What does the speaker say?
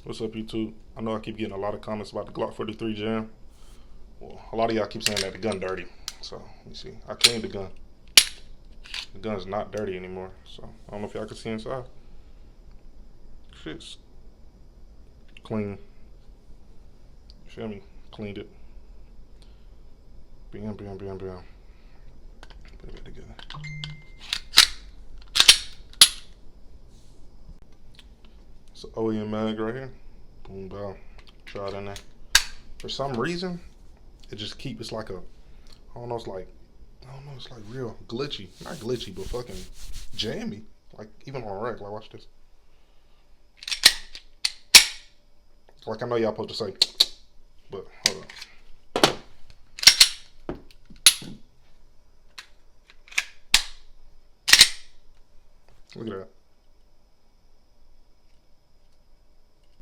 What's up, YouTube? I know I keep getting a lot of comments about the Glock 43 Jam. Well, a lot of y'all keep saying that the gun dirty. So, let me see. I cleaned the gun. The gun's not dirty anymore. So, I don't know if y'all can see inside. Shit's clean. You feel me? Cleaned it. Bam, bam, bam, bam. Put it together. It's an OEM mag right here. Boom, bow. Try it in there. For some reason, it just it's like I don't know, it's like real glitchy. Not glitchy, but fucking jammy. Like, even on rec. Like, watch this. Like, I know y'all supposed to say, but hold on. Look at that.